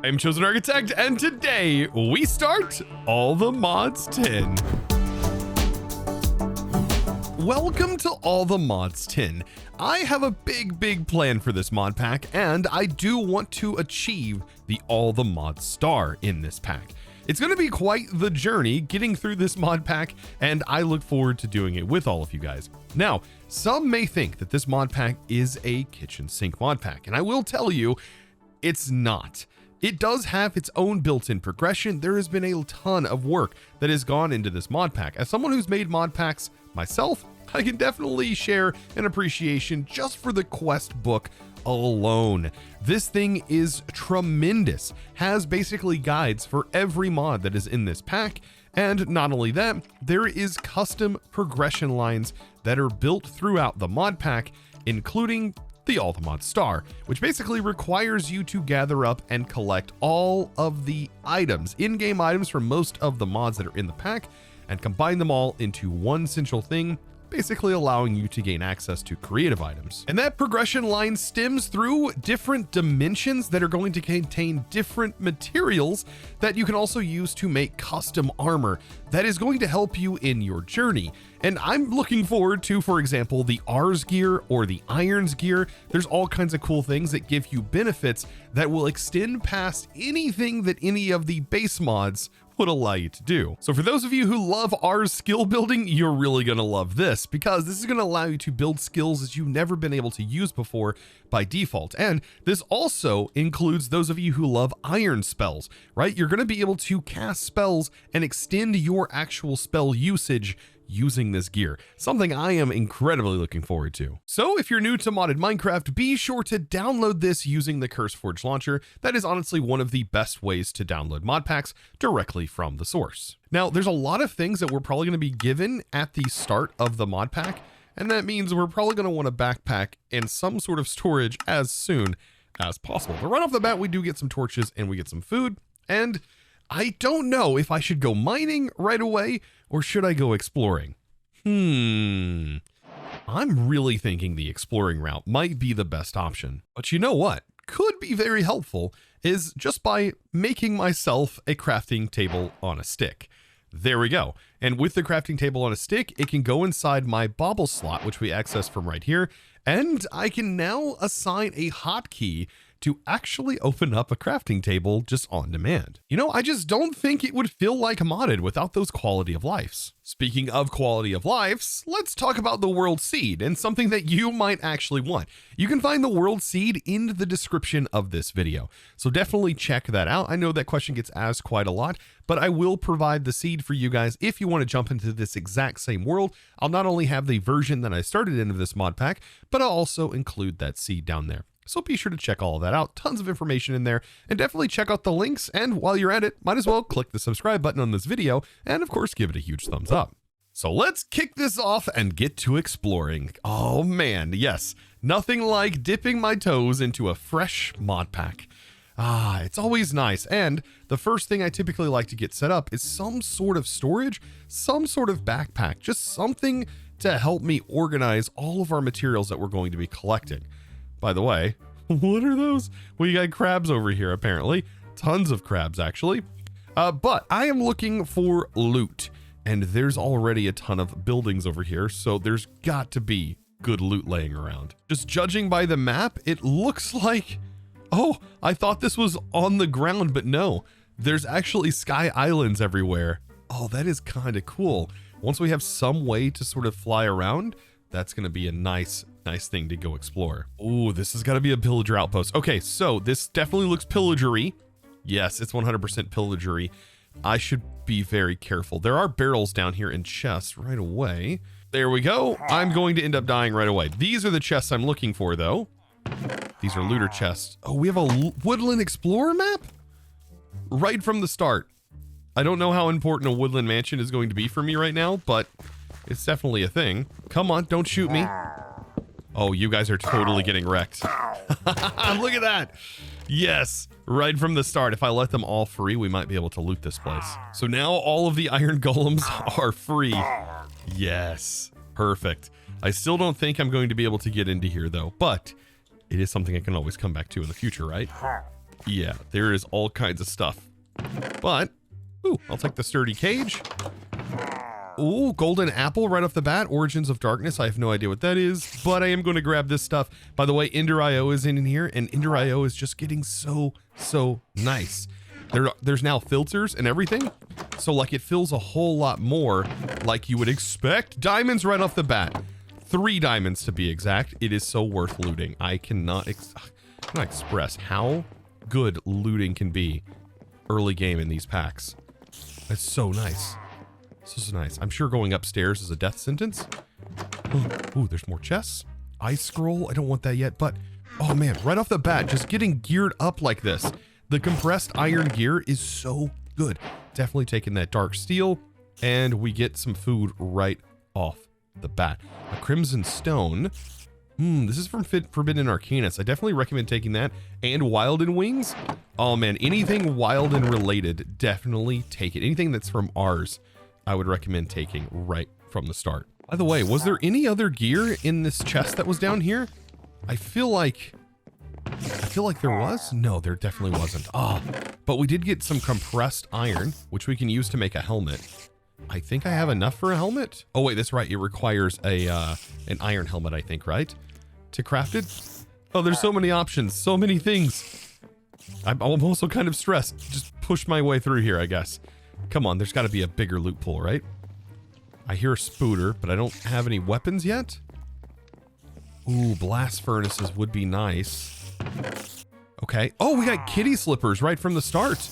I'm ChosenArchitect, and today we start All the Mods 10. Welcome to All the Mods 10. I have a big plan for this mod pack, and I do want to achieve the All the Mods star in this pack. It's going to be quite the journey getting through this mod pack, and I look forward to doing it with all of you guys. Now, some may think that this mod pack is a kitchen sink mod pack, and I will tell you, it's not. It does have its own built-in progression. There has been a ton of work that has gone into this mod pack. As someone who's made mod packs myself, I can definitely share an appreciation just for the quest book alone. This thing is tremendous, has basically guides for every mod that is in this pack, and not only that, there is custom progression lines that are built throughout the mod pack, including the All the Mods star, which basically requires you to gather up and collect all of the items, in-game items from most of the mods that are in the pack, and combine them all into one central thing, basically allowing you to gain access to creative items. And that progression line stems through different dimensions that are going to contain different materials that you can also use to make custom armor that is going to help you in your journey. And I'm looking forward to, for example, the Ars gear or the Irons gear. There's all kinds of cool things that give you benefits that will extend past anything that any of the base mods would allow you to do. So for those of you who love Ars skill building, you're really gonna love this, because this is gonna allow you to build skills that you've never been able to use before by default. And this also includes those of you who love iron spells, right? You're gonna be able to cast spells and extend your actual spell usage using this gear, something I am incredibly looking forward to. So if you're new to modded Minecraft, be sure to download this using the CurseForge launcher. That is honestly one of the best ways to download mod packs directly from the source. Now, there's a lot of things that we're probably going to be given at the start of the mod pack, and that means we're probably going to want a backpack and some sort of storage as soon as possible. But right off the bat, we do get some torches and we get some food, and I don't know if I should go mining right away or should I go exploring? I'm really thinking the exploring route might be the best option. But you know what could be very helpful is just by making myself a crafting table on a stick. There we go. And with the crafting table on a stick, it can go inside my bauble slot, which we access from right here. And I can now assign a hotkey to actually open up a crafting table just on demand. You know, I just don't think it would feel like modded without those quality of lives. Speaking of quality of lives, let's talk about the world seed and something that you might actually want. You can find the world seed in the description of this video, so definitely check that out. I know that question gets asked quite a lot, but I will provide the seed for you guys if you want to jump into this exact same world. I'll not only have the version that I started in of this mod pack, but I'll also include that seed down there. So be sure to check all of that out. Tons of information in there, and definitely check out the links. And while you're at it, might as well click the subscribe button on this video, and of course, give it a huge thumbs up. So let's kick this off and get to exploring. Oh man, yes, nothing like dipping my toes into a fresh mod pack. It's always nice. And the first thing I typically like to get set up is some sort of storage, some sort of backpack, just something to help me organize all of our materials that we're going to be collecting. By the way, what are those? We got crabs over here, apparently. Tons of crabs, actually. But I am looking for loot, and there's already a ton of buildings over here, so there's got to be good loot laying around. Just judging by the map, it looks like... Oh, I thought this was on the ground, but no. There's actually sky islands everywhere. Oh, that is kind of cool. Once we have some way to sort of fly around, that's going to be a nice thing to go explore. Oh, this has got to be a pillager outpost. Okay, so this definitely looks pillagery. Yes, it's 100% pillagery. I should be very careful. There are barrels down here in chests right away. There we go. I'm going to end up dying right away. These are the chests I'm looking for, though. These are looter chests. Oh, we have a woodland explorer map? Right from the start. I don't know how important a woodland mansion is going to be for me right now, but it's definitely a thing. Come on, don't shoot me. Oh, you guys are totally getting wrecked. Look at that. Yes, right from the start. If I let them all free, we might be able to loot this place. So now all of the iron golems are free. Yes, perfect. I still don't think I'm going to be able to get into here though, but it is something I can always come back to in the future, right? Yeah, there is all kinds of stuff. But, ooh, I'll take the sturdy cage. Ooh, golden apple right off the bat. Origins of Darkness. I have no idea what that is, but I am going to grab this stuff. By the way, Ender.io is in here, and Ender.io is just getting so nice. There's now filters and everything, so like it feels a whole lot more like you would expect. Diamonds right off the bat. 3 diamonds to be exact. It is so worth looting. I cannot express how good looting can be early game in these packs. It's so nice. So nice. I'm sure going upstairs is a death sentence. Ooh, there's more chests. Ice scroll. I don't want that yet, but oh man, right off the bat, just getting geared up like this. The compressed iron gear is so good. Definitely taking that dark steel, and we get some food right off the bat. A crimson stone. This is from Forbidden Arcanist. I definitely recommend taking that. And Wild and Wings. Oh man, anything wild and related, definitely take it. Anything that's from Ars, I would recommend taking right from the start. By the way, was there any other gear in this chest that was down here? I feel like there was. No, there definitely wasn't. But we did get some compressed iron, which we can use to make a helmet. I think I have enough for a helmet. Oh wait, that's right. It requires an iron helmet, I think, right? To craft it. Oh, there's so many options, so many things. I'm also kind of stressed. Just push my way through here, I guess. Come on, there's got to be a bigger loot pool, right? I hear a spooter, but I don't have any weapons yet. Ooh, blast furnaces would be nice. Okay. Oh, we got kitty slippers right from the start.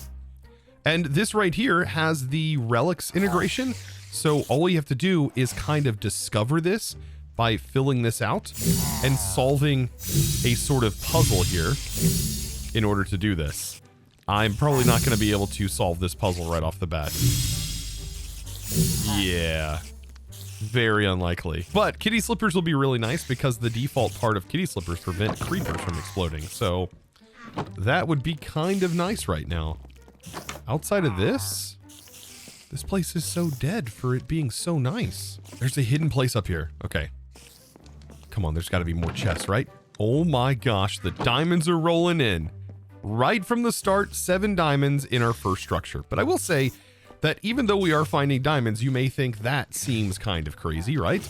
And this right here has the relics integration. So all you have to do is kind of discover this by filling this out and solving a sort of puzzle here in order to do this. I'm probably not going to be able to solve this puzzle right off the bat. Yeah. Very unlikely. But kitty slippers will be really nice because the default part of kitty slippers prevent creepers from exploding. So that would be kind of nice right now. Outside of this place is so dead for it being so nice. There's a hidden place up here. Okay. Come on, there's got to be more chests, right? Oh my gosh, the diamonds are rolling in. Right from the start, 7 diamonds in our first structure. But I will say that even though we are finding diamonds, you may think that seems kind of crazy, right?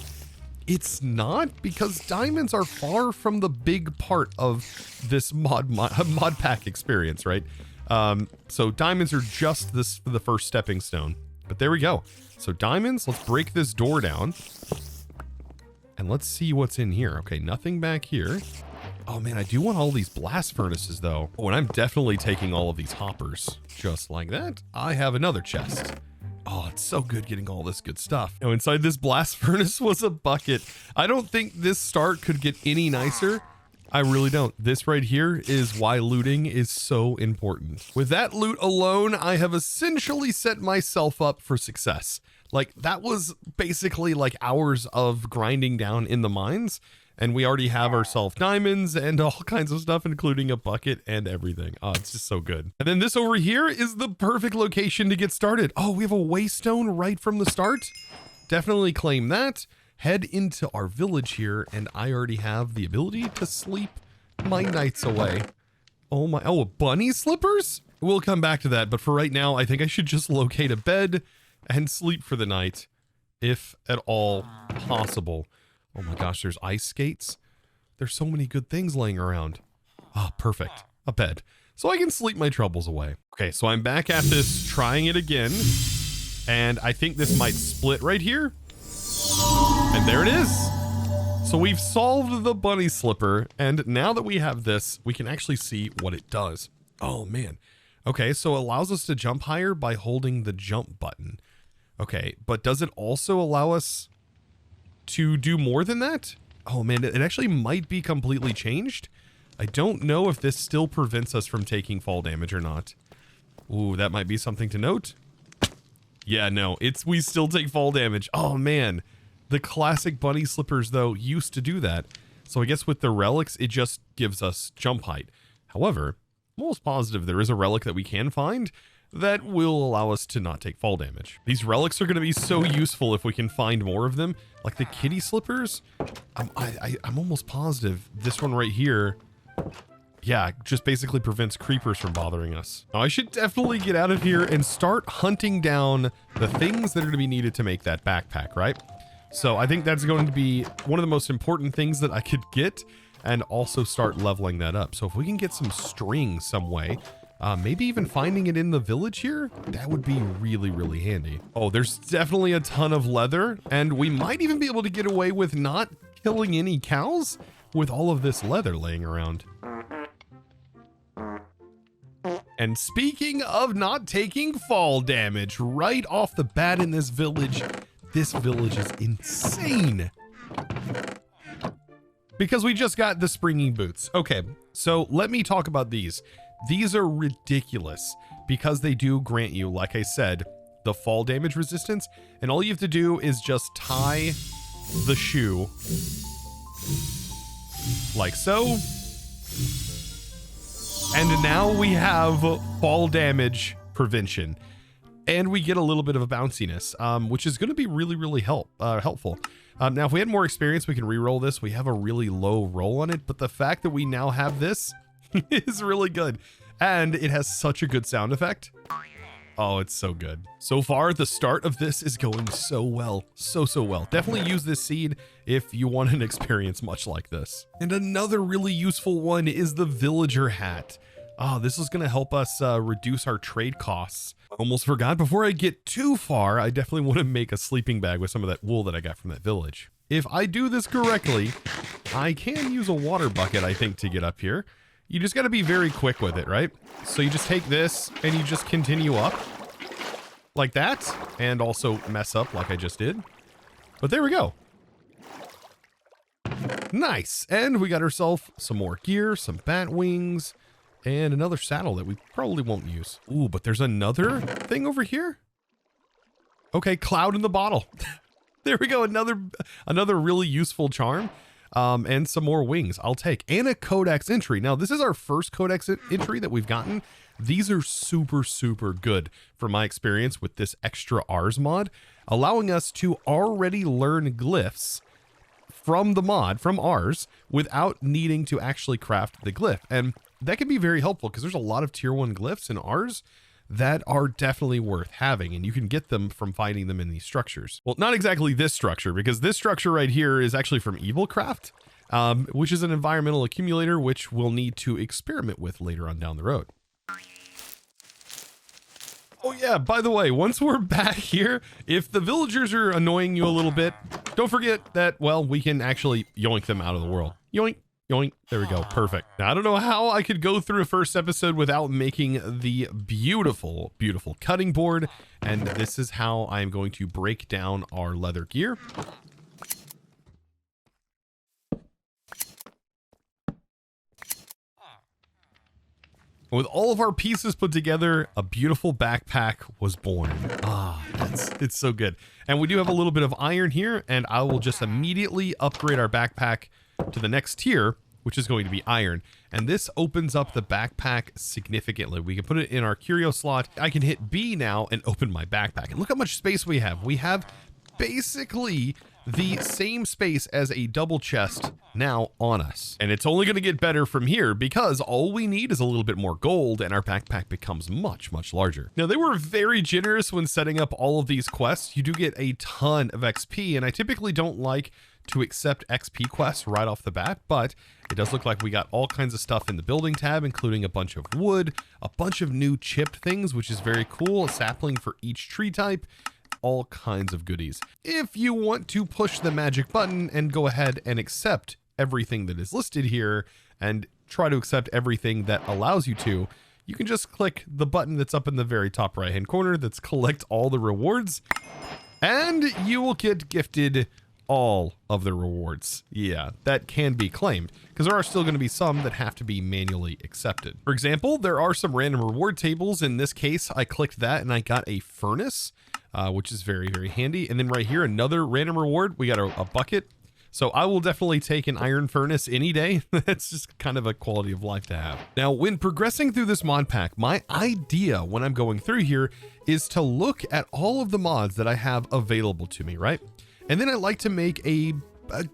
It's not, because diamonds are far from the big part of this mod pack experience, right? So diamonds are just the first stepping stone. But there we go. So diamonds, let's break this door down. And let's see what's in here. Okay, nothing back here. Oh man, I do want all these blast furnaces though. Oh, and I'm definitely taking all of these hoppers. Just like that, I have another chest. Oh, it's so good getting all this good stuff. Now inside this blast furnace was a bucket. I don't think this start could get any nicer. I really don't. This right here is why looting is so important. With that loot alone, I have essentially set myself up for success. Like that was basically like hours of grinding down in the mines. And we already have ourselves diamonds and all kinds of stuff, including a bucket and everything. Oh, it's just so good. And then this over here is the perfect location to get started. Oh, we have a waystone right from the start. Definitely claim that. Head into our village here, and I already have the ability to sleep my nights away. Oh, bunny slippers? We'll come back to that, but for right now, I think I should just locate a bed and sleep for the night, if at all possible. Oh my gosh, there's ice skates. There's so many good things laying around. Ah, perfect. A bed. So I can sleep my troubles away. Okay, so I'm back at this, trying it again. And I think this might split right here. And there it is. So we've solved the bunny slipper. And now that we have this, we can actually see what it does. Oh man. Okay, so it allows us to jump higher by holding the jump button. Okay, but does it also allow us to do more than that? Oh man, it actually might be completely changed. I don't know if this still prevents us from taking fall damage or not. Ooh, that might be something to note. Yeah, no, we still take fall damage. Oh man, the classic bunny slippers though used to do that. So I guess with the relics, it just gives us jump height. However, I'm almost positive there is a relic that we can find that will allow us to not take fall damage. These relics are going to be so useful if we can find more of them. Like the kitty slippers, I'm almost positive this one right here. yeah, just basically prevents creepers from bothering us. Now, I should definitely get out of here and start hunting down the things that are going to be needed to make that backpack, right? So I think that's going to be one of the most important things that I could get, and also start leveling that up. So if we can get some string some way, maybe even finding it in the village here, that would be really, really handy. Oh, there's definitely a ton of leather, and we might even be able to get away with not killing any cows with all of this leather laying around. And speaking of not taking fall damage, right off the bat in this village is insane. Because we just got the springy boots. Okay, so let me talk about these. These are ridiculous because they do grant you, like I said, the fall damage resistance. And all you have to do is just tie the shoe like so. And now we have fall damage prevention. And we get a little bit of a bounciness, which is going to be really, really helpful. Now, if we had more experience, we can re-roll this. We have a really low roll on it, but the fact that we now have this is really good. And it has such a good sound effect. Oh, it's so good. So far, the start of this is going so well. So well. Definitely use this seed if you want an experience much like this. And another really useful one is the villager hat. Oh, this is going to help us reduce our trade costs. Almost forgot, before I get too far, I definitely want to make a sleeping bag with some of that wool that I got from that village. If I do this correctly, I can use a water bucket, I think, to get up here. You just got to be very quick with it, right? So you just take this and you just continue up like that, and also mess up like I just did. But there we go. Nice. And we got ourselves some more gear, some bat wings, and another saddle that we probably won't use. Ooh, but there's another thing over here. Okay, cloud in the bottle. There we go. Another really useful charm. And some more wings I'll take. And a codex entry. Now, this is our first codex entry that we've gotten. These are super, super good from my experience with this extra Ars mod, allowing us to already learn glyphs from the mod, from Ars, without needing to actually craft the glyph. And that can be very helpful because there's a lot of tier 1 glyphs in Ars that are definitely worth having, and you can get them from finding them in these structures. Well, not exactly this structure, because this structure right here is actually from Evilcraft, which is an environmental accumulator, which we'll need to experiment with later on down the road. Oh yeah, by the way, once we're back here, if the villagers are annoying you a little bit, don't forget that, well, we can actually yoink them out of the world. Yoink. Yoink. There we go. Perfect. Now, I don't know how I could go through a first episode without making the beautiful, beautiful cutting board. And this is how I'm going to break down our leather gear. With all of our pieces put together, a beautiful backpack was born. Ah, it's so good. And we do have a little bit of iron here, and I will just immediately upgrade our backpack to the next tier, which is going to be iron. And this opens up the backpack significantly. We can put it in our curio slot. I can hit B now and open my backpack. And look how much space we have. We have basically the same space as a double chest now on us. And it's only going to get better from here because all we need is a little bit more gold and our backpack becomes much, much larger. Now, they were very generous when setting up all of these quests. You do get a ton of XP, and I typically don't like to accept XP quests right off the bat, but it does look like we got all kinds of stuff in the building tab, including a bunch of wood, a bunch of new chipped things, which is very cool, a sapling for each tree type, all kinds of goodies. If you want to push the magic button and go ahead and accept everything that is listed here and try to accept everything that allows you to, you can just click the button that's up in the very top right hand corner that's collect all the rewards, and you will get gifted all of the rewards. Yeah, that can be claimed because there are still going to be some that have to be manually accepted. For example, there are some random reward tables. In this case, I clicked that and I got a furnace, which is very, very handy. And then right here, another random reward. We got a bucket. So I will definitely take an iron furnace any day. That's just kind of a quality of life to have. Now, when progressing through this mod pack, my idea when I'm going through here is to look at all of the mods that I have available to me, right? And then I like to make a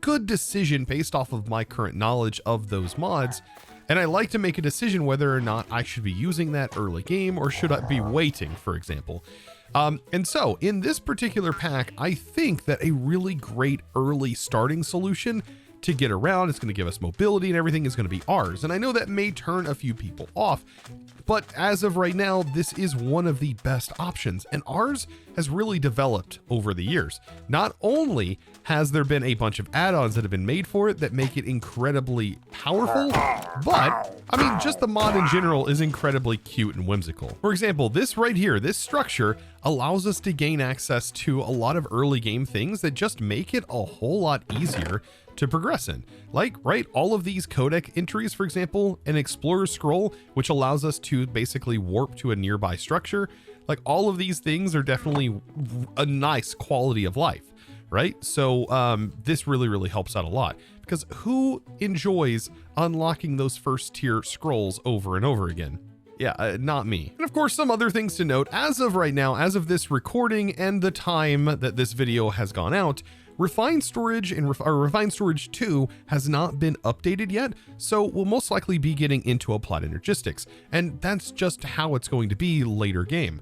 good decision based off of my current knowledge of those mods And I like to make a decision whether or not I should be using that early game or should I be waiting, for example. And so in this particular pack, I think that a really great early starting solution to get around, it's going to give us mobility and everything, is going to be Ars. And I know that may turn a few people off, but as of right now, this is one of the best options. And Ars has really developed over the years. Not only has there been a bunch of add-ons that have been made for it that make it incredibly powerful, but I mean, just the mod in general is incredibly cute and whimsical. For example, this right here, this structure allows us to gain access to a lot of early game things that just make it a whole lot easier to progress in. Like, right, all of these codec entries, for example, an explorer scroll, which allows us to basically warp to a nearby structure. Like, all of these things are definitely a nice quality of life, right? So this really helps out a lot, because who enjoys unlocking those first tier scrolls over and over again? Yeah, not me. And of course, some other things to note as of right now, as of this recording and the time that this video has gone out, Refined Storage and Refined Storage 2 has not been updated yet, so we'll most likely be getting into Applied Energistics, and that's just how it's going to be later game.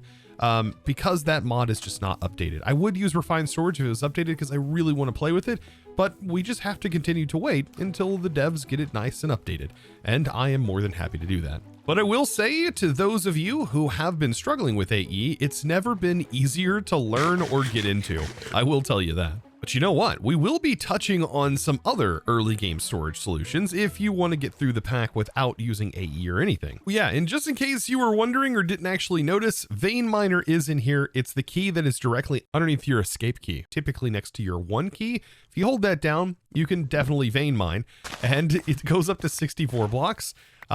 Because that mod is just not updated. I would use Refined Storage if it was updated because I really want to play with it, but we just have to continue to wait until the devs get it nice and updated, and I am more than happy to do that. But I will say to those of you who have been struggling with AE, it's never been easier to learn or get into. I will tell you that. But you know what? We will be touching on some other early game storage solutions if you want to get through the pack without using AE or anything. Yeah, and just in case you were wondering or didn't actually notice, Vein Miner is in here. It's the key that is directly underneath your escape key, typically next to your 1 key. If you hold that down, you can definitely vein mine, and it goes up to 64 blocks.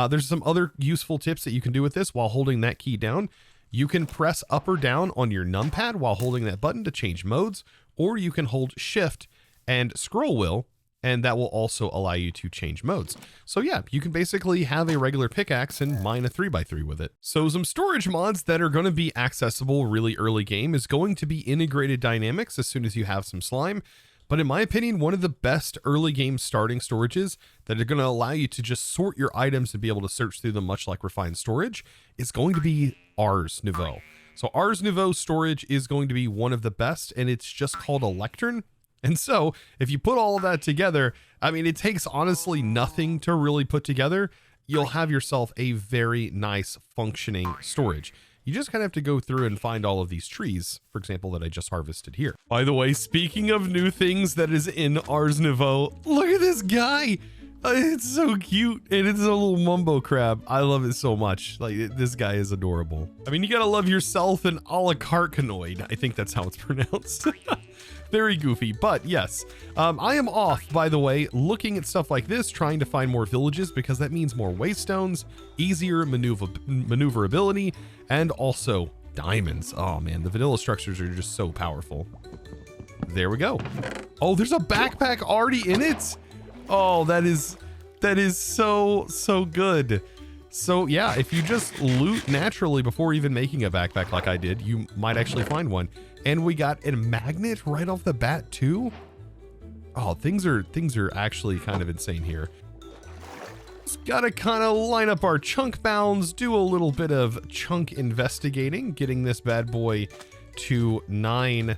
There's some other useful tips that you can do with this while holding that key down. You can press up or down on your numpad while holding that button to change modes, or you can hold shift and scroll wheel, and that will also allow you to change modes. So yeah, you can basically have a regular pickaxe and mine a 3x3 with it. So some storage mods that are going to be accessible really early game is going to be integrated dynamics as soon as you have some slime. But in my opinion, one of the best early game starting storages that are going to allow you to just sort your items and be able to search through them much like Refined Storage is going to be Ars Nouveau. So Ars Nouveau storage is going to be one of the best, and it's just called a lectern. And so if you put all of that together, I mean, it takes honestly nothing to really put together. You'll have yourself a very nice functioning storage. You just kind of have to go through and find all of these trees, for example, that I just harvested here. By the way, speaking of new things that is in Ars Nouveau, look at this guy. It's so cute, and it's a little mumbo crab. I love it so much. Like, this guy is adorable. I mean, you gotta love yourself an a la carcanoid. I think that's how it's pronounced. Very goofy, but yes. I am off, by the way, looking at stuff like this, trying to find more villages, because that means more waystones, easier maneuverability, and also diamonds. Oh man, the vanilla structures are just so powerful. There we go. Oh, there's a backpack already in it. Oh, that is so good. So yeah, if you just loot naturally before even making a backpack like I did, you might actually find one. And we got a magnet right off the bat too. Oh, things are actually kind of insane here. Just gotta kind of line up our chunk bounds, do a little bit of chunk investigating, getting this bad boy to 9,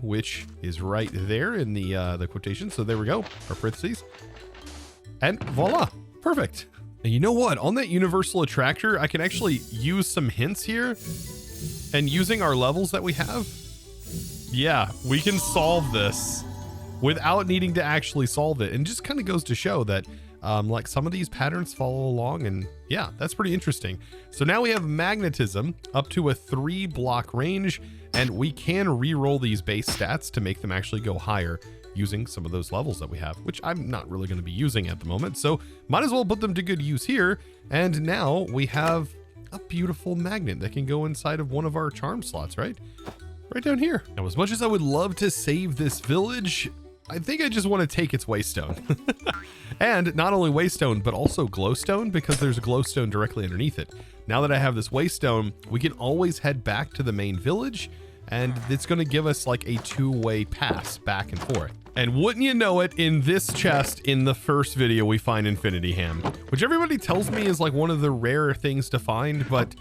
which is right there in the quotation. So there we go, our parentheses, and voila, perfect. And you know what? On that universal attractor, I can actually use some hints here, and using our levels that we have, yeah, we can solve this without needing to actually solve it. And just kind of goes to show that like some of these patterns follow along, and yeah, that's pretty interesting. So now we have magnetism up to a 3-block range, and we can re-roll these base stats to make them actually go higher using some of those levels that we have, which I'm not really going to be using at the moment. So might as well put them to good use here. And now we have a beautiful magnet that can go inside of one of our charm slots, right down here. Now, as much as I would love to save this village, I think I just want to take its waystone. And not only waystone, but also glowstone, because there's a glowstone directly underneath it. Now that I have this waystone, we can always head back to the main village, and it's going to give us like a 2-way pass back and forth. And wouldn't you know it, in this chest in the first video, we find Infinity Ham, which everybody tells me is like one of the rare things to find, but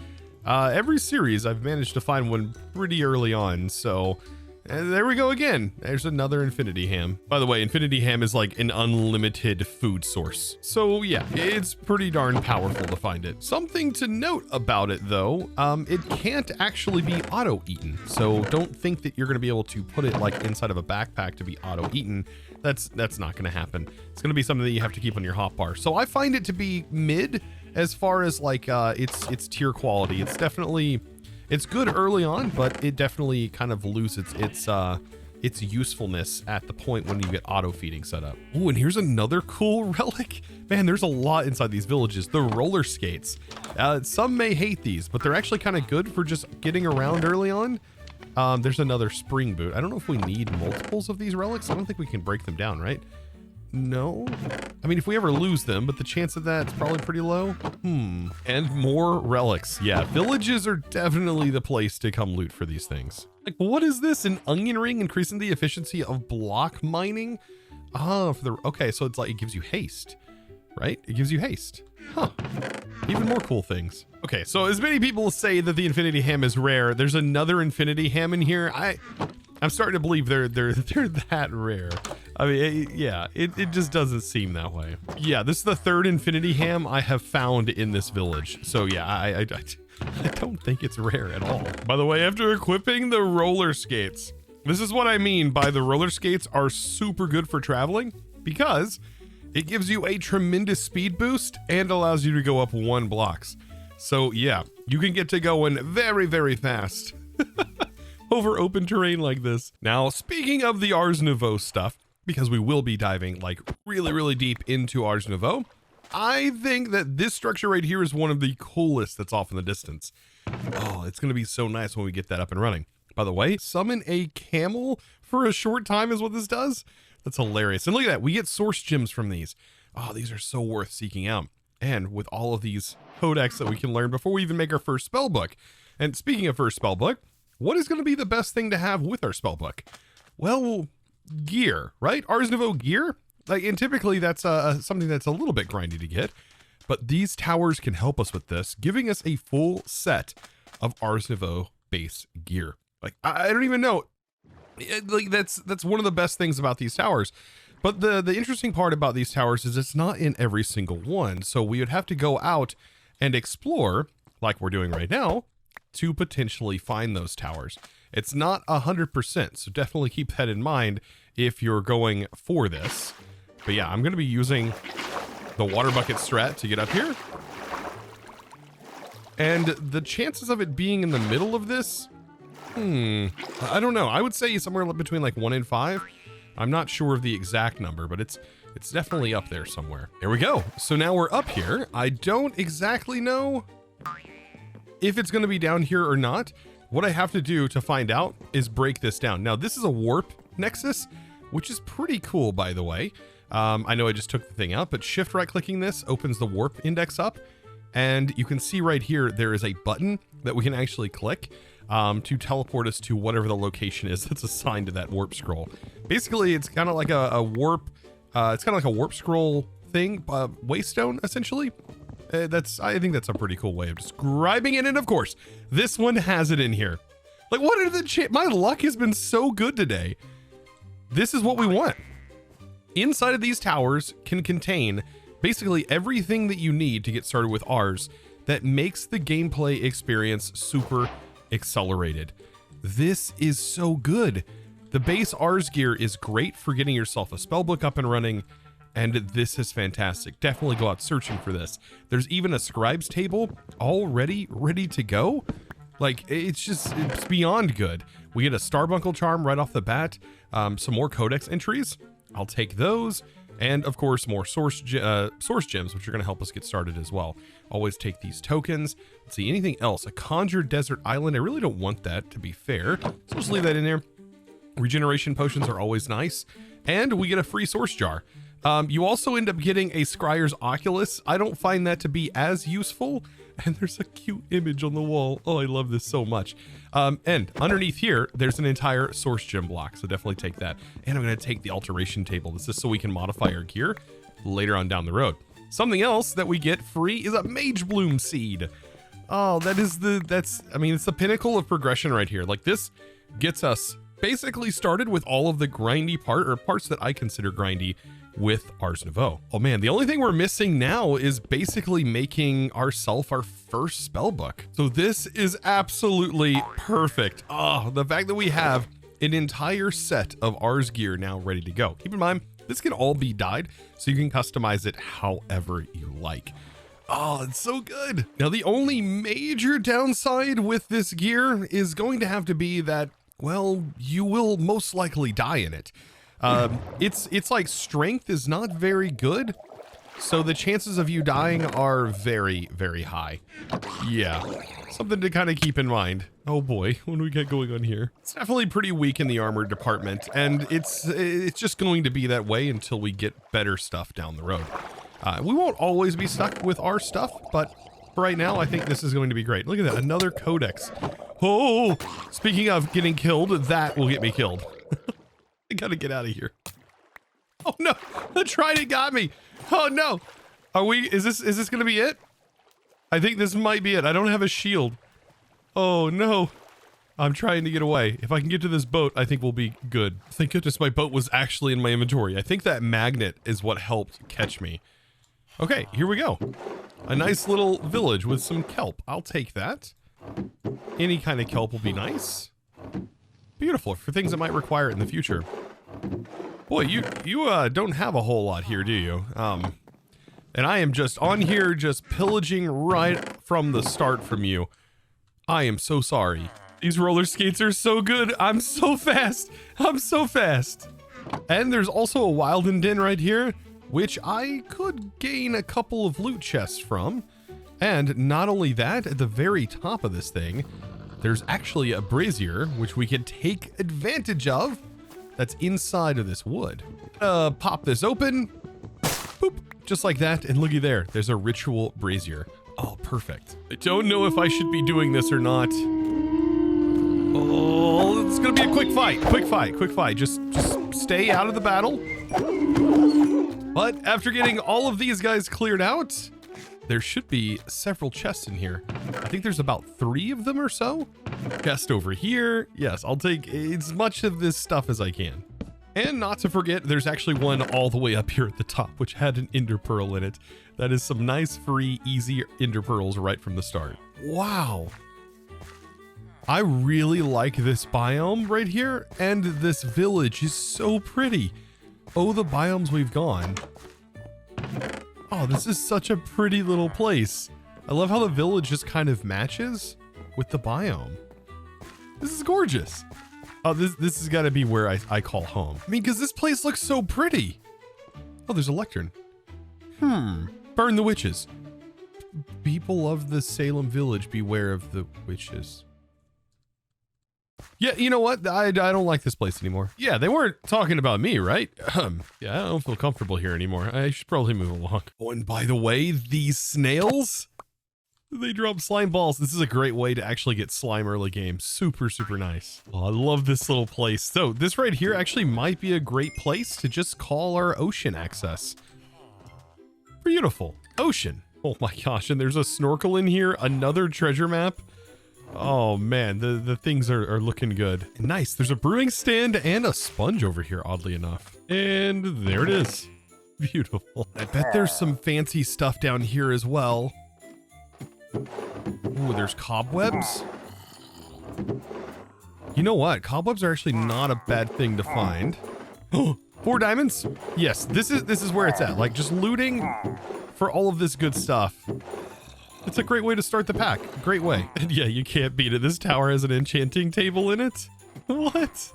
every series I've managed to find one pretty early on. So there we go again. There's another Infinity Ham. By the way, Infinity Ham is like an unlimited food source. So yeah, it's pretty darn powerful to find it. Something to note about it though, it can't actually be auto-eaten. So don't think that you're gonna be able to put it like inside of a backpack to be auto-eaten. That's not gonna happen. It's gonna be something that you have to keep on your hotbar. So I find it to be mid as far as like its tier quality. It's good early on, but it definitely kind of loses its usefulness at the point when you get auto feeding set up. Oh, and here's another cool relic. Man, there's a lot inside these villages. The roller skates. Some may hate these, but they're actually kind of good for just getting around early on. There's another spring boot. I don't know if we need multiples of these relics. I don't think we can break them down, right? No, I mean, if we ever lose them, but the chance of that's probably pretty low. And more relics. Yeah, villages are definitely the place to come loot for these things. Like, what is this? An onion ring increasing the efficiency of block mining? Okay, so it's like, it gives you haste, right? It gives you haste. Huh. Even more cool things. Okay, so as many people say that the Infinity Ham is rare, there's another Infinity Ham in here. I'm starting to believe they're that rare. I mean, it just doesn't seem that way. Yeah, this is the third Infinity Ham I have found in this village. So yeah, I don't think it's rare at all. By the way, after equipping the roller skates, this is what I mean by the roller skates are super good for traveling, because it gives you a tremendous speed boost and allows you to go up 1 blocks. So yeah, you can get to going very, very fast over open terrain like this. Now, speaking of the Ars Nouveau stuff, because we will be diving like really, really deep into Ars Nouveau, I think that this structure right here is one of the coolest that's off in the distance. Oh, it's going to be so nice when we get that up and running. By the way, summon a camel for a short time is what this does. That's hilarious. And look at that. We get source gems from these. Oh, these are so worth seeking out. And with all of these codex that we can learn before we even make our first spell book. And speaking of first spell book, what is going to be the best thing to have with our spell book? Well, gear, right? Ars Nouveau gear. Like, and typically that's something that's a little bit grindy to get, but these towers can help us with this, giving us a full set of Ars Nouveau base gear. Like, I don't even know. Like, that's one of the best things about these towers. But the interesting part about these towers is it's not in every single one. So we would have to go out and explore, like we're doing right now, to potentially find those towers. It's not 100%, so definitely keep that in mind if you're going for this. But yeah, I'm going to be using the water bucket strat to get up here. And the chances of it being in the middle of this, I don't know. I would say somewhere between like 1 and 5. I'm not sure of the exact number, but it's definitely up there somewhere. There we go. So now we're up here. I don't exactly know if it's going to be down here or not. What I have to do to find out is break this down. Now, this is a warp nexus, which is pretty cool, by the way. I know I just took the thing out, but shift right clicking this opens the warp index up. And you can see right here, there is a button that we can actually click to teleport us to whatever the location is that's assigned to that warp scroll. Basically, it's kind of like a warp, it's kind of like a warp scroll thing, waystone, essentially. I think that's a pretty cool way of describing it. And of course, this one has it in here. Like, what are the my luck has been so good today. This is what we want. Inside of these towers can contain basically everything that you need to get started with Ars that makes the gameplay experience super accelerated. This is so good. The base Ars gear is great for getting yourself a spellbook up and running, and this is fantastic. Definitely go out searching for this. There's even a scribe's table already ready to go. Like, it's beyond good. We get a Starbuncle charm right off the bat, some more codex entries. I'll take those. And of course, more source gems, which are going to help us get started as well. Always take these tokens. Let's see, anything else? A conjured desert island. I really don't want that, to be fair. So just leave that in there. Regeneration potions are always nice. And we get a free source jar. You also end up getting a Scryer's Oculus. I don't find that to be as useful. And there's a cute image on the wall. Oh, I love this so much. And underneath here, there's an entire source gem block. So definitely take that. And I'm going to take the alteration table. This is so we can modify our gear later on down the road. Something else that we get free is a Mage Bloom seed. Oh, it's the pinnacle of progression right here. Like, this gets us basically started with all of the grindy parts that I consider grindy with Ars Nouveau. Oh man, the only thing we're missing now is basically making ourself our first spell book. So this is absolutely perfect. Oh, the fact that we have an entire set of Ars gear now ready to go. Keep in mind, this can all be dyed, so you can customize it however you like. Oh, it's so good. Now, the only major downside with this gear is going to have to be that, well, you will most likely die in it. It's like strength is not very good, so the chances of you dying are very, very high. Yeah, something to kind of keep in mind. Oh boy, what do we got going on here? It's definitely pretty weak in the armor department, and it's just going to be that way until we get better stuff down the road. We won't always be stuck with our stuff, but for right now, I think this is going to be great. Look at that, another codex. Oh, speaking of getting killed, that will get me killed. I gotta get out of here. Oh no, the trident got me. Oh no. Is this gonna be it? I think this might be it. I don't have a shield. Oh no. I'm trying to get away. If I can get to this boat, I think we'll be good. Thank goodness my boat was actually in my inventory. I think that magnet is what helped catch me. Okay, here we go. A nice little village with some kelp. I'll take that. Any kind of kelp will be nice. Beautiful, for things that might require it in the future. Boy, you don't have a whole lot here, do you? And I am just on here, just pillaging right from the start from you. I am so sorry. These roller skates are so good. I'm so fast. I'm so fast. And there's also a Wilden Den right here, which I could gain a couple of loot chests from. And not only that, at the very top of this thing, there's actually a brazier, which we can take advantage of. That's inside of this wood. Pop this open. Boop, just like that. And looky there, there's a ritual brazier. Oh, perfect. I don't know if I should be doing this or not. Oh, it's gonna be a quick fight. Quick fight. Just stay out of the battle. But after getting all of these guys cleared out, there should be several chests in here. I think there's about 3 of them or so. Chest over here. Yes, I'll take as much of this stuff as I can. And not to forget, there's actually one all the way up here at the top, which had an ender pearl in it. That is some nice, free, easy ender pearls right from the start. Wow. I really like this biome right here, and this village is so pretty. Oh, the biomes we've gone. Oh, this is such a pretty little place. I love how the village just kind of matches with the biome. This is gorgeous. Oh, this has got to be where I call home. I mean, because this place looks so pretty. Oh, there's a lectern. Burn the witches. People of the Salem village, beware of the witches. Yeah, you know what? I don't like this place anymore. Yeah, they weren't talking about me, right? Yeah, I don't feel comfortable here anymore. I should probably move along. Oh, and by the way, these snails, they drop slime balls. This is a great way to actually get slime early game. Super, super nice. Oh, I love this little place. So this right here actually might be a great place to just call our ocean access. Beautiful. Ocean. Oh my gosh, and there's a snorkel in here, another treasure map. Oh man, the things are looking good. Nice, there's a brewing stand and a sponge over here, oddly enough. And there it is. Beautiful. I bet there's some fancy stuff down here as well. Ooh, there's cobwebs. You know what? Cobwebs are actually not a bad thing to find. Oh, 4 diamonds? Yes, this is where it's at. Like, just looting for all of this good stuff. It's a great way to start the pack. Great way. And yeah, you can't beat it. This tower has an enchanting table in it. What?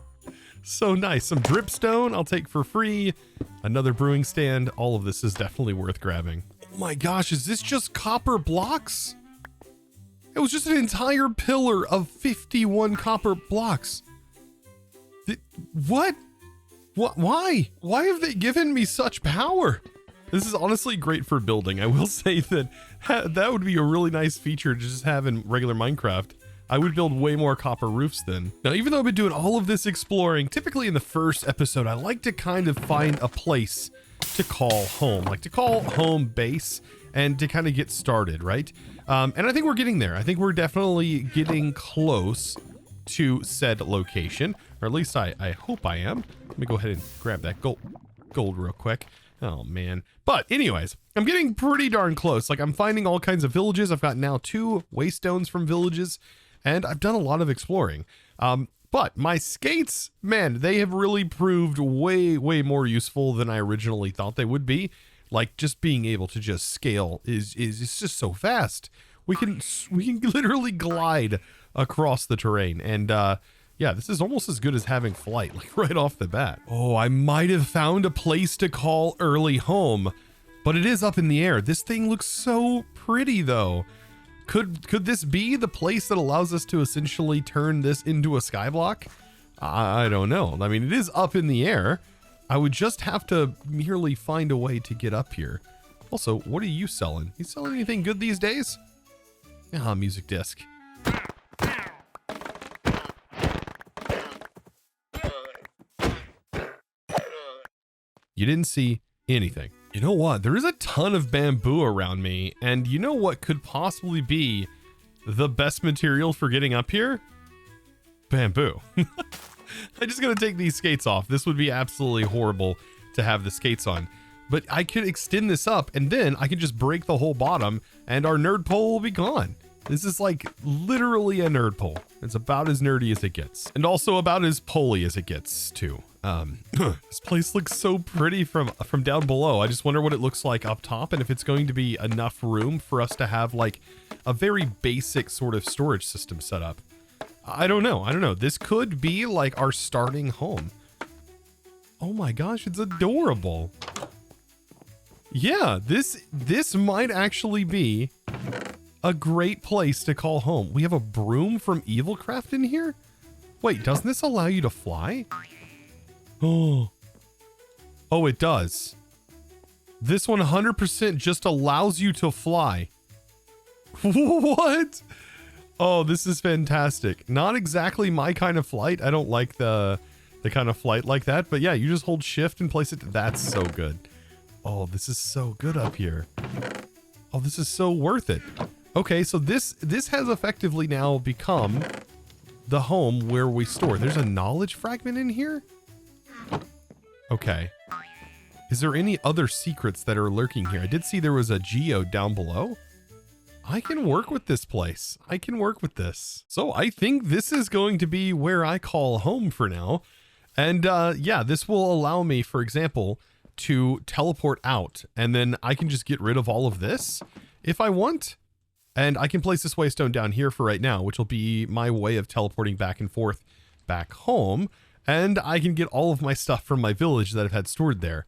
So nice. Some dripstone I'll take for free. Another brewing stand. All of this is definitely worth grabbing. Oh my gosh, is this just copper blocks? It was just an entire pillar of 51 copper blocks. What? Why? Why have they given me such power? This is honestly great for building. I will say that that would be a really nice feature to just have in regular Minecraft. I would build way more copper roofs then. Now, even though I've been doing all of this exploring, typically in the first episode, I like to kind of find a place to call home, like to call home base and to kind of get started, right? And I think we're getting there. I think we're definitely getting close to said location, or at least I hope I am. Let me go ahead and grab that gold real quick. Oh man. But anyways, I'm getting pretty darn close. Like, I'm finding all kinds of villages. I've got now 2 waystones from villages, and I've done a lot of exploring. But my skates, man, they have really proved way more useful than I originally thought they would be. Like, just being able to just scale is just so fast. We can literally glide across the terrain, and yeah, this is almost as good as having flight, like right off the bat. Oh, I might have found a place to call early home, but it is up in the air. This thing looks so pretty though. Could this be the place that allows us to essentially turn this into a skyblock? I don't know. I mean, it is up in the air. I would just have to merely find a way to get up here. Also, what are you selling? You selling anything good these days? Ah, music disc. You didn't see anything. You know what? There is a ton of bamboo around me, and you know what could possibly be the best material for getting up here? Bamboo. I'm just gonna take these skates off. This would be absolutely horrible to have the skates on. But I could extend this up, and then I can just break the whole bottom, and our nerd pole will be gone. This is like literally a nerd pole. It's about as nerdy as it gets, and also about as poley as it gets too. This place looks so pretty from down below. I just wonder what it looks like up top, and if it's going to be enough room for us to have like a very basic sort of storage system set up. I don't know. This could be like our starting home. Oh my gosh, it's adorable. Yeah, this might actually be a great place to call home. We have a broom from Evilcraft in here? Wait, doesn't this allow you to fly? Oh, it does. This 100% just allows you to fly. What? Oh, this is fantastic. Not exactly my kind of flight. I don't like the kind of flight like that, but yeah, you just hold shift and place it. That's so good. Oh, this is so good up here. Oh, this is so worth it. Okay, so this has effectively now become the home where we store. There's a knowledge fragment in here? Okay. Is there any other secrets that are lurking here? I did see there was a geode down below. I can work with this place. I can work with this. So I think this is going to be where I call home for now. And yeah, this will allow me, for example, to teleport out, and then I can just get rid of all of this if I want. And I can place this waystone down here for right now, which will be my way of teleporting back and forth back home. And I can get all of my stuff from my village that I've had stored there.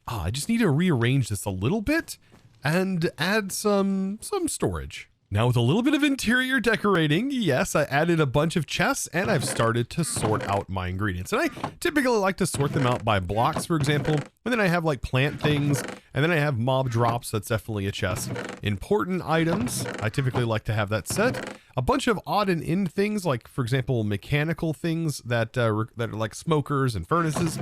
I just need to rearrange this a little bit and add some storage. Now with a little bit of interior decorating, yes, I added a bunch of chests and I've started to sort out my ingredients. And I typically like to sort them out by blocks, for example. And then I have like plant things, and then I have mob drops. That's definitely a chest. Important items, I typically like to have that set. A bunch of odd and end things, like for example, mechanical things that are like smokers and furnaces.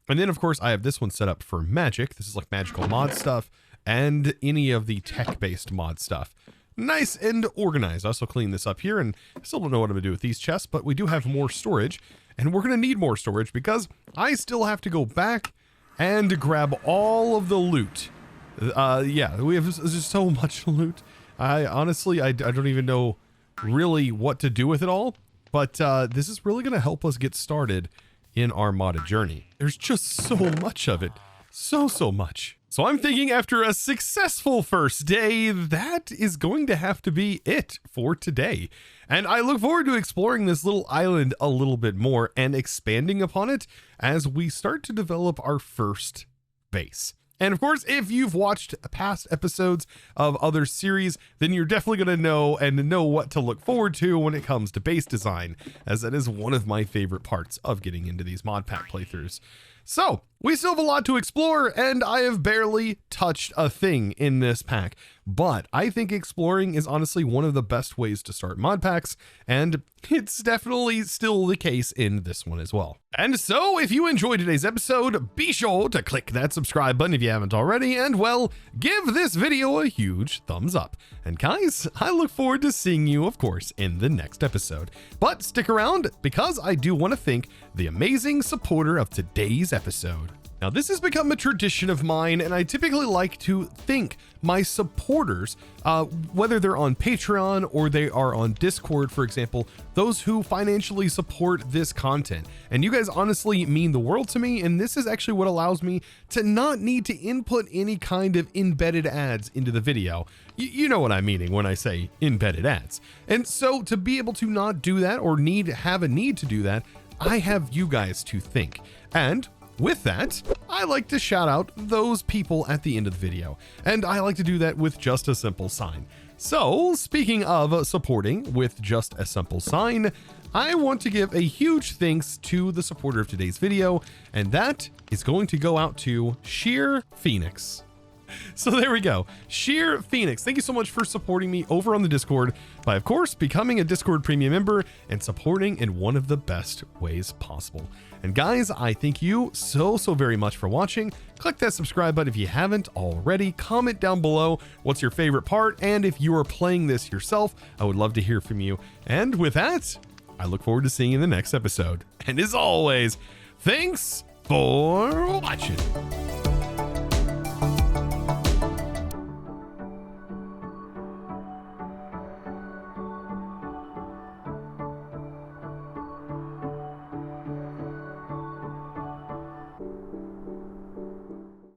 And then of course I have this one set up for magic. This is like magical mod stuff and any of the tech-based mod stuff. Nice and organized. I also clean this up here, and I still don't know what I'm gonna do with these chests, but we do have more storage, and we're gonna need more storage because I still have to go back and grab all of the loot. Yeah, we have just so much loot. I honestly don't even know really what to do with it all, but this is really gonna help us get started in our modded journey. There's just so much of it. So much. So I'm thinking after a successful first day, that is going to have to be it for today. And I look forward to exploring this little island a little bit more and expanding upon it as we start to develop our first base. And of course, if you've watched past episodes of other series, then you're definitely going to know what to look forward to when it comes to base design, as that is one of my favorite parts of getting into these Modpack playthroughs. So we still have a lot to explore, and I have barely touched a thing in this pack, but I think exploring is honestly one of the best ways to start mod packs, and it's definitely still the case in this one as well. And so if you enjoyed today's episode, be sure to click that subscribe button if you haven't already, and well, give this video a huge thumbs up. And guys, I look forward to seeing you, of course, in the next episode. But stick around, because I do want to thank the amazing supporter of today's episode. Now, this has become a tradition of mine, and I typically like to thank my supporters, whether they're on Patreon or they are on Discord, for example, those who financially support this content. And you guys honestly mean the world to me, and this is actually what allows me to not need to input any kind of embedded ads into the video. You know what I'm meaning when I say embedded ads. And so to be able to not do that or have a need to do that, I have you guys to thank. And with that, I like to shout out those people at the end of the video, and I like to do that with just a simple sign. So speaking of supporting with just a simple sign, I want to give a huge thanks to the supporter of today's video, and that is going to go out to Sheer Phoenix. So there we go. Sheer Phoenix, thank you so much for supporting me over on the Discord by, of course, becoming a Discord premium member and supporting in one of the best ways possible. And guys, I thank you so very much for watching. Click that subscribe button if you haven't already. Comment down below what's your favorite part, and if you are playing this yourself, I would love to hear from you. And with that, I look forward to seeing you in the next episode. And as always, thanks for watching.